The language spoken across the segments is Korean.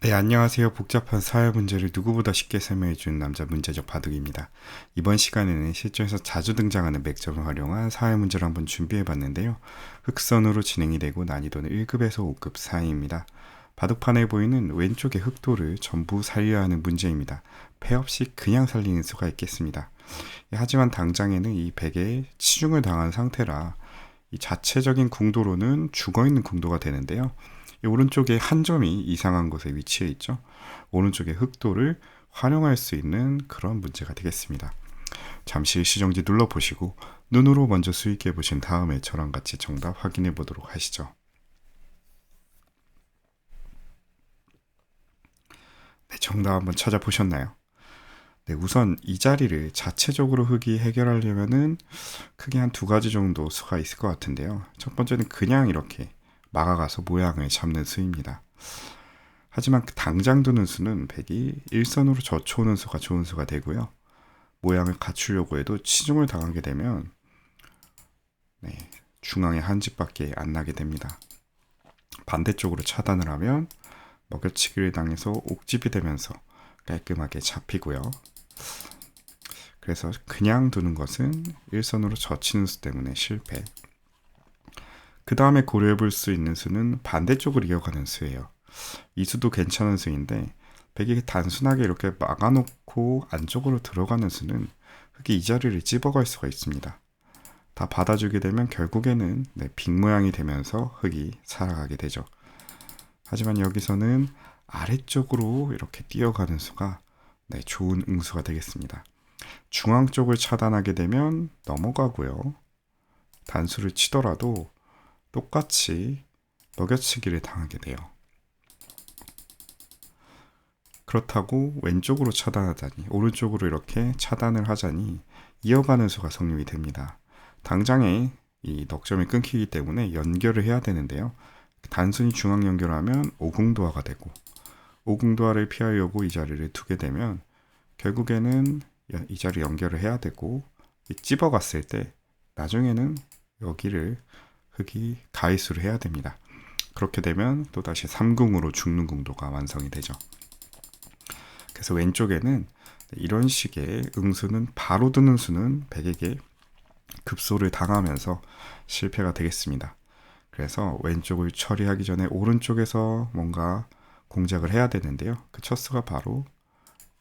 네, 안녕하세요. 복잡한 사회 문제를 누구보다 쉽게 설명해주는 남자 문제적 바둑입니다. 이번 시간에는 실전에서 자주 등장하는 맥점을 활용한 사회 문제를 한번 준비해봤는데요. 흑선으로 진행이 되고 난이도는 1급에서 5급 사이입니다. 바둑판에 보이는 왼쪽의 흑도를 전부 살려야 하는 문제입니다. 패 없이 그냥 살리는 수가 있겠습니다. 하지만 당장에는 이 백에 치중을 당한 상태라 이 자체적인 궁도로는 죽어있는 궁도가 되는데요. 이 오른쪽에 한 점이 이상한 곳에 위치해 있죠. 오른쪽의 흑도를 활용할 수 있는 그런 문제가 되겠습니다. 잠시 시정지 눌러보시고 눈으로 먼저 수익해 보신 다음에 저랑 같이 정답 확인해 보도록 하시죠. 네, 정답 한번 찾아보셨나요? 네, 우선 이 자리를 자체적으로 흑이 해결하려면은 크게 한 두 가지 정도 수가 있을 것 같은데요. 첫 번째는 그냥 이렇게 막아가서 모양을 잡는 수입니다. 하지만 당장 두는 수는 백이 일선으로 젖혀오는 수가 좋은 수가 되고요. 모양을 갖추려고 해도 치중을 당하게 되면 중앙에 한 집밖에 안 나게 됩니다. 반대쪽으로 차단을 하면 먹여치기를 당해서 옥집이 되면서 깔끔하게 잡히고요. 그래서 그냥 두는 것은 일선으로 젖히는 수 때문에 실패. 그 다음에 고려해 볼 수 있는 수는 반대쪽으로 이어가는 수예요. 이 수도 괜찮은 수인데 백이 단순하게 이렇게 막아놓고 안쪽으로 들어가는 수는 흑이 이 자리를 찝어갈 수가 있습니다. 다 받아주게 되면 결국에는 빅 모양이 되면서 흑이 살아가게 되죠. 하지만 여기서는 아래쪽으로 이렇게 뛰어가는 수가 좋은 응수가 되겠습니다. 중앙 쪽을 차단하게 되면 넘어가고요. 단수를 치더라도 똑같이 먹여치기를 당하게 돼요. 그렇다고 왼쪽으로 차단하자니 오른쪽으로 이렇게 차단을 하자니 이어가는 수가 성립이 됩니다. 당장에 이 넉점이 끊기기 때문에 연결을 해야 되는데요. 단순히 중앙 연결하면 오궁도화가 되고 오궁도화를 피하려고 이 자리를 두게 되면 결국에는 이 자리 연결을 해야 되고 찝어갔을 때 나중에는 여기를 흑이 가이수를 해야 됩니다. 그렇게 되면 또다시 3궁으로 죽는 궁도가 완성이 되죠. 그래서 왼쪽에는 이런 식의 응수는 바로 드는 수는 백에게 급소를 당하면서 실패가 되겠습니다. 그래서 왼쪽을 처리하기 전에 오른쪽에서 뭔가 공작을 해야 되는데요. 그 첫 수가 바로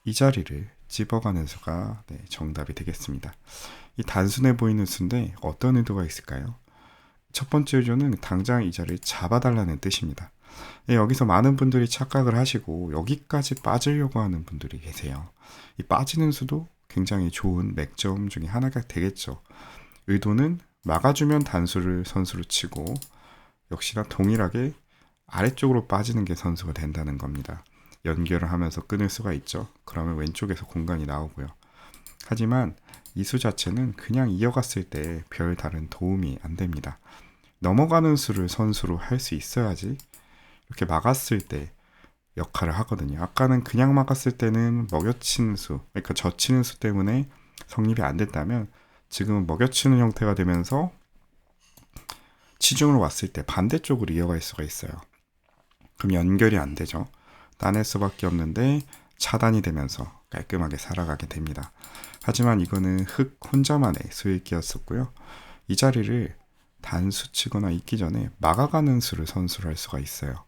이 자리를 찝어가는 수가 정답이 되겠습니다. 이 단순해 보이는 수인데 어떤 의도가 있을까요? 첫 번째 의도는 당장 이 자리를 잡아달라는 뜻입니다. 여기서 많은 분들이 착각을 하시고 여기까지 빠지려고 하는 분들이 계세요. 이 빠지는 수도 굉장히 좋은 맥점 중에 하나가 되겠죠. 의도는 막아주면 단수를 선수로 치고 역시나 동일하게 아래쪽으로 빠지는 게 선수가 된다는 겁니다. 연결을 하면서 끊을 수가 있죠. 그러면 왼쪽에서 공간이 나오고요. 하지만 이 수 자체는 그냥 이어갔을 때 별 다른 도움이 안 됩니다. 넘어가는 수를 선수로 할 수 있어야지 이렇게 막았을 때 역할을 하거든요. 아까는 그냥 막았을 때는 먹여치는 수, 그러니까 젖히는 수 때문에 성립이 안 됐다면 지금은 먹여치는 형태가 되면서 치중으로 왔을 때 반대쪽으로 이어갈 수가 있어요. 그럼 연결이 안 되죠. 따낼 수밖에 없는데 차단이 되면서 깔끔하게 살아가게 됩니다. 하지만 이거는 흑 혼자만의 수익기였었고요. 이 자리를 단수 치거나 있기 전에 막아가는 수를 선수로 할 수가 있어요.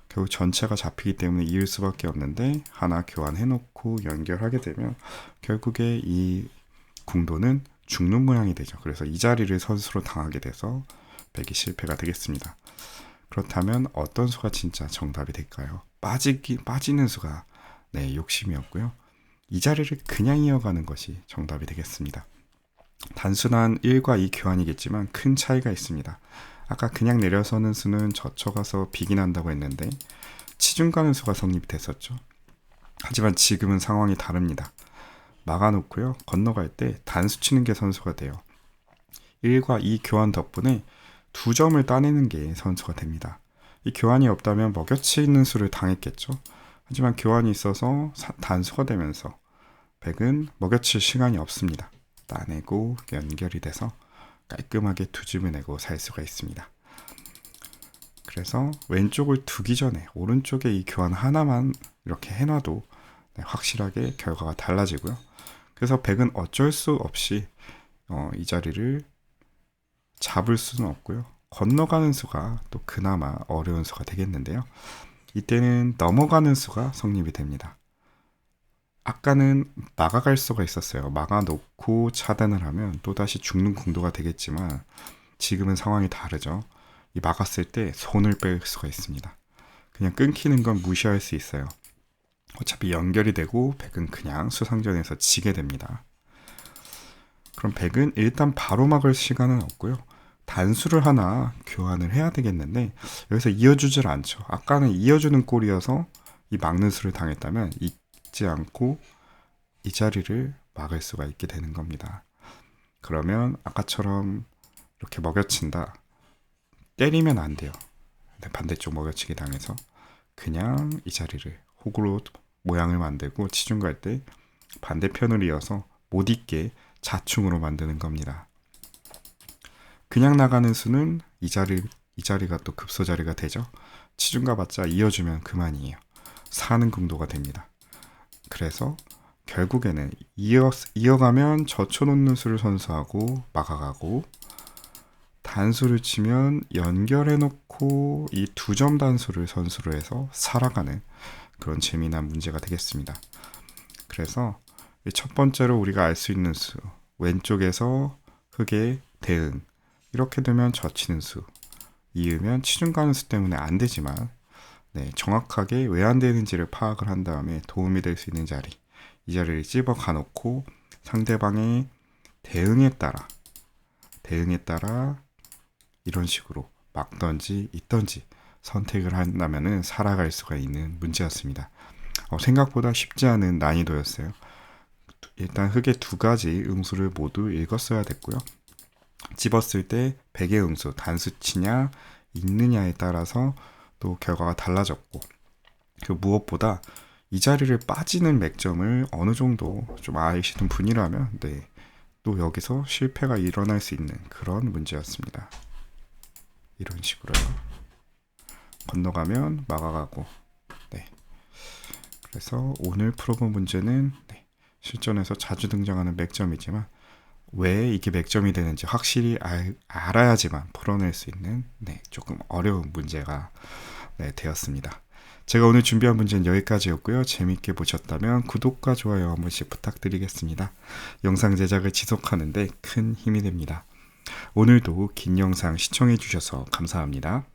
결국 전체가 잡히기 때문에 이을 수밖에 없는데 하나 교환해놓고 연결하게 되면 결국에 이 궁도는 죽는 모양이 되죠. 그래서 이 자리를 선수로 당하게 돼서 백이 실패가 되겠습니다. 그렇다면 어떤 수가 진짜 정답이 될까요? 빠지는 수가 욕심이었고요. 이 자리를 그냥 이어가는 것이 정답이 되겠습니다. 단순한 1과 2 교환이겠지만 큰 차이가 있습니다. 아까 그냥 내려서는 수는 젖혀가서 빅이 난다고 했는데 치중 가는 수가 성립됐었죠. 하지만 지금은 상황이 다릅니다. 막아놓고요. 건너갈 때 단수 치는 게 선수가 돼요. 1과 2 교환 덕분에 2점을 따내는 게 선수가 됩니다. 이 교환이 없다면 먹여치는 수를 당했겠죠. 하지만 교환이 있어서 단수가 되면서 백은 먹여칠 시간이 없습니다. 따내고 연결이 돼서 깔끔하게 2집을 내고 살 수가 있습니다. 그래서 왼쪽을 두기 전에 오른쪽에 이 교환 하나만 이렇게 해놔도 확실하게 결과가 달라지고요. 그래서 백은 어쩔 수 없이 이 자리를 잡을 수는 없고요. 건너가는 수가 또 그나마 어려운 수가 되겠는데요. 이때는 넘어가는 수가 성립이 됩니다. 아까는 막아갈 수가 있었어요. 막아놓고 차단을 하면 또다시 죽는 궁도가 되겠지만 지금은 상황이 다르죠. 이 막았을 때 손을 뺄 수가 있습니다. 그냥 끊기는 건 무시할 수 있어요. 어차피 연결이 되고 백은 그냥 수상전에서 지게 됩니다. 그럼 백은 일단 바로 막을 시간은 없고요. 단수를 하나 교환을 해야 되겠는데 여기서 이어주질 않죠. 아까는 이어주는 꼴이어서 이 막는 수를 당했다면 잊지 않고 이 자리를 막을 수가 있게 되는 겁니다. 그러면 아까처럼 이렇게 먹여친다. 때리면 안 돼요. 반대쪽 먹여치기 당해서 그냥 이 자리를 호구로 모양을 만들고 치중 갈 때 반대편을 이어서 못 있게 자충으로 만드는 겁니다. 그냥 나가는 수는 이 자리가 또 급소 자리가 되죠. 치중 가봤자 이어주면 그만이에요. 사는 궁도가 됩니다. 그래서 결국에는 이어가면 젖혀놓는 수를 선수하고 막아가고 단수를 치면 연결해놓고 이 2점 단수를 선수로 해서 살아가는 그런 재미난 문제가 되겠습니다. 그래서 첫 번째로 우리가 알 수 있는 수, 왼쪽에서 흑의 대응, 이렇게 되면 젖히는 수, 이으면 치중 가는 수 때문에 안 되지만 정확하게 왜 안 되는지를 파악을 한 다음에 도움이 될 수 있는 자리, 이 자리를 찝어 가놓고 상대방의 대응에 따라 이런 식으로 막던지 있던지 선택을 한다면 살아갈 수가 있는 문제였습니다. 생각보다 쉽지 않은 난이도였어요. 일단 흑의 2가지 응수를 모두 읽었어야 됐고요. 집었을 때 백의 응수, 단수치냐 있느냐에 따라서 또 결과가 달라졌고, 그 무엇보다 이 자리를 빠지는 맥점을 어느 정도 좀 아시는 분이라면 또 여기서 실패가 일어날 수 있는 그런 문제였습니다. 이런 식으로요. 건너가면 막아가고. 그래서 오늘 풀어본 문제는 실전에서 자주 등장하는 맥점이지만 왜 이게 맥점이 되는지 확실히 알아야지만 풀어낼 수 있는 조금 어려운 문제가 되었습니다. 제가 오늘 준비한 문제는 여기까지였고요. 재밌게 보셨다면 구독과 좋아요 한 번씩 부탁드리겠습니다. 영상 제작을 지속하는 데 큰 힘이 됩니다. 오늘도 긴 영상 시청해 주셔서 감사합니다.